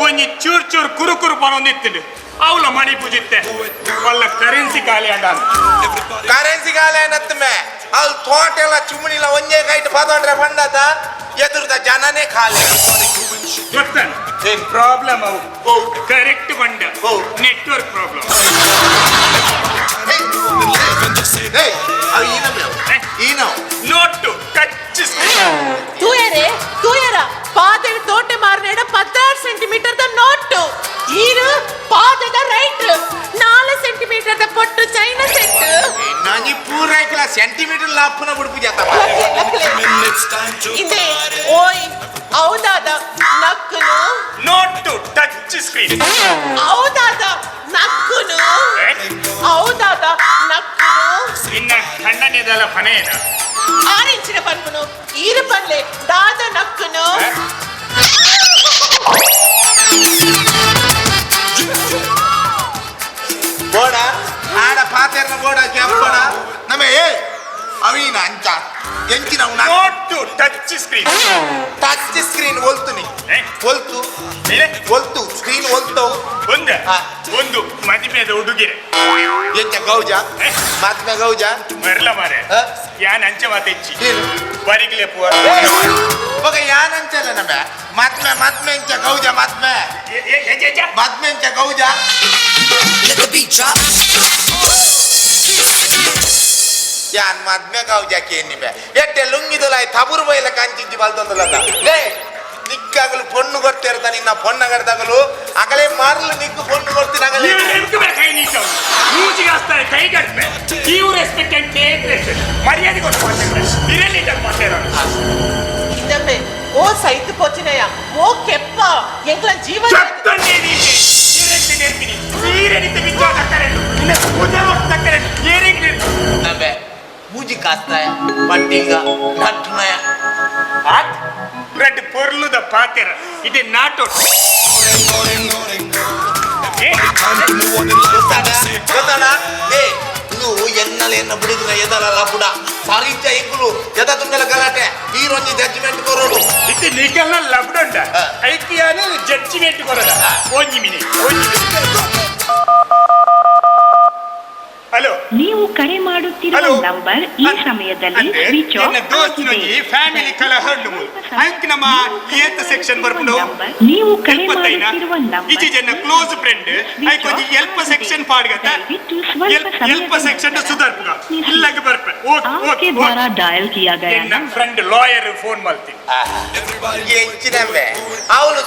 ಒಂಜಿ ಚೂರ್ ಚೂರ್ ಕುರು ಕುರು ಬರೋಂದಿತ್ತು ಅವಳ ಮಣಿ ಪೂಜಿತ್ತೆ ಒಳ್ಳೆ ಕರೆನ್ಸಿ ಖಾಲಿ ಅಡ ಕರೆನ್ಸಿ ಗಾಲ ಏನತ್ತಮೆ ಅಲ್ಲಿ ತೋಟ ಎಲ್ಲ ಚುಮ್ಮಣಿಲ್ಲ ಒಂದೇ ಕೈಟ್ ಪದೊಂಡ್ರೆ ಬಂದದ ಎದುರ್ದ ಜನನೇ ಖಾಲಿ ಗೊತ್ತಾನ ಪ್ರಾಬ್ಲಮ್ ಅವು ಕರೆಕ್ಟ್ ಬಂಡ ನೆಟ್ವರ್ಕ್ ಪ್ರಾಬ್ಲಮ್ ನೋಟು ಟಚ್ தூயரா பாதை தோட்ட மாறினேட 16 சென்டிமீட்டர் ದ ನೋಟು ಈರು ಪಾದದ ರೈಟ್ 4 ಸೆಂಟಿಮೀಟರ್ ದ ಪೊಟ್ಟು ಚೈನಾ ಸೆಟ್ ನಾನಿ ಪೂರೈಕಲ ಸೆಂಟಿಮೀಟರ್ ಲಾಪನ ಬುಡ್ಪು ಜಾತ ಇಂದೆ ಓಯ್ ಹೌದಾದ ನಕ್ಕನು ನೋಟು ಟಚ್ ಸ್ಕ್ರೀನ್ ಹೌದಾದ ನಕ್ಕನು ಹೌದಾದ ನಕ್ಕನು ಇನ್ನ ಕಣ್ಣನೆದಲ್ಲ ಫನೇನ ಆರೆಂಚಿನ ಪನ್ಪುನು ಈರು ಪನ್ಲೆ ದಾದ ನಕ್ಕನು ಬೋಡ ಆಡ ಪಾತೆರ್ನ ಬೋಡ ಕೆಂಪಣ ನಮೇ ಅವೀನ ಅಂಚ ಎಂಚಿನ ನೋಟು ಟಚ್ ಸ್ಕ್ರೀನ್ ಟಚ್ ಸ್ಕ್ರೀನ್ ಒಲ್ತುನಿ ಒಲ್ತು ಒಲ್ತು ಸ್ಕ್ರೀನ್ ಒಲ್ತವು ಒಂದು ಮದುವೆದ ಹುಡುಗಿರೆ ಎಂಚ ಗೌಜ ಮದ್ಮೆ ಗೌಜ ಮರಲ ಮಾರೆ ಯಾನ್ ಅಂಚೆ ಮಾತೆಚ್ಚಿ ಬರಿಗ್ಲೆ ಪುವ ಮಗ ಯಾನ್ ಅಂಚಲ್ಲ ನಮೆ ಮದ್ಮೆ ಎಂಚ ಗೌಜ ಮದ್ಮೆ ಎಂಚ ಗೌಜ ಯಾನ್ ಮದ್ಮೆ ಗೌಜ ಕೇನಿಮೆ ಎಟ್ಟೆ ಲುಂಗಿದಲಾಯ್ ತಬುರು ಬೈಲ ಕಂಚಿಂಚಿ ಬಲ್ತೊಂದಲ್ಲ ಲೇ ನಿಕ್ಕಾಗಲು ಪೊಣ್ಣು ಕೊಡ್ತಿರ್ತ ನಿನ್ನ ಪೊಣ್ಣಗಡ್ದಾಗಲು ಅಗಲೇ ಮಾರಲು ನಿಕ್ಕು ಪೊಣ್ಣು ಕೊಡ್ತೀನಿ ಅಗಲೇ ಕೈ ನೀಚವು ಮೂಜಿಗೆ ಹಸ್ತಾರೆ ಕೈ ಕಟ್ಮೆ ನೀವು ರೆಸ್ಪೆಕ್ಟ್ ಅಂಡ್ ಟೇಕ್ ರೆಸ್ಪೆಕ್ಟ್ ಮರ್ಯಾದೆ ಕೊಟ್ಟು ಮಾತಾಡ್ತಾರೆ ಇರಲಿ ಮಾತಾಡೋಣ ಇಂದಮ್ಮೆ ಓ ಸೈತು ಪೋಚಿನಯ ಓ ಕೆಪ್ಪ ಎಂಗ್ಲ ಜೀವ ಚತ್ತನ್ನೇ ನೀತಿ ಇರೆಂಟಿ ನೆರ್ಪಿನಿ ನೀರೆನಿತ ಬಿಚ್ಚೋ ತಕ್ಕರೆಂಡು ಇನ್ನ ಪೂಜೆ ಹೊತ್ತು ತಕ್ಕರೆಂಡು ಏರಿಗೆ ನೆರ್ಪಿ ನಮ್ಮೆ ಮೂಜಿ ಕಾಸ್ತಾಯ ಪಟ್ಟಿಂಗ ನಟ್ಟುನಯ ಆತ್ ರೆಡ್ ಪೊರ್ಲುದ ಪಾತೆರ ಇದೆ ನಾಟೋ ಗೊತ್ತಾಡ ಏ ಇದು ಎನ್ನಲೆನ್ನ ಬಿಡಿದಿನ ಎದಲಲ್ಲ ಬುಡ ಸಾರಿತ್ಯ ಎಂಗುಲು ಎದ ತುಂಗಲ ಗಲಾಟೆ ಈರೊಂದು ಜಡ್ಜ್ಮೆಂಟ್ ಕೊರೋಡು ಇದು ನಿಕಲ್ನ ಲಬ್ಡೊಂಡ ಐಕಿಯಾನೆ ಜಡ್ಜ್ಮೆಂಟ್ ಕೊರೋದ ಒಂಜಿ ಮಿನಿ ಹಲೋ ನೀವು ಕರೆ ಮಾಡುತ್ತಿರುವ ನಂಬರ್ ಈ ಸಮಯದಲ್ಲಿ ಸ್ವಿಚ್ ಆಫ್ ಆಗಿದೆ. ಫ್ಯಾಮಿಲಿ ಕಲ ಹಣ್ಣು ಅಂಕ್ ನಮ್ಮ ಏತ ಸೆಕ್ಷನ್ ಬರ್ಕೊಂಡು ನೀವು ಕರೆ ಮಾಡುತ್ತಿರುವ ನಂಬರ್ ಇಜಿ ಜನ ಕ್ಲೋಸ್ ಫ್ರೆಂಡ್ ಐ ಕೊಂಚ ಹೆಲ್ಪ್ ಸೆಕ್ಷನ್ ಪಾಡ್ಗತ ಹೆಲ್ಪ್ ಸೆಕ್ಷನ್ ಸುಧಾರ್ಪುಗ ಇಲ್ಲಗ ಬರ್ಪೆ आपके द्वारा डायल किया गया ನನ್ನ ಫ್ರೆಂಡ್ ಲಾಯರ್ ಫೋನ್ ಮಾಡ್ತೀನಿ ಎಂಚಿನಮ್ಮೆ ಅವಳು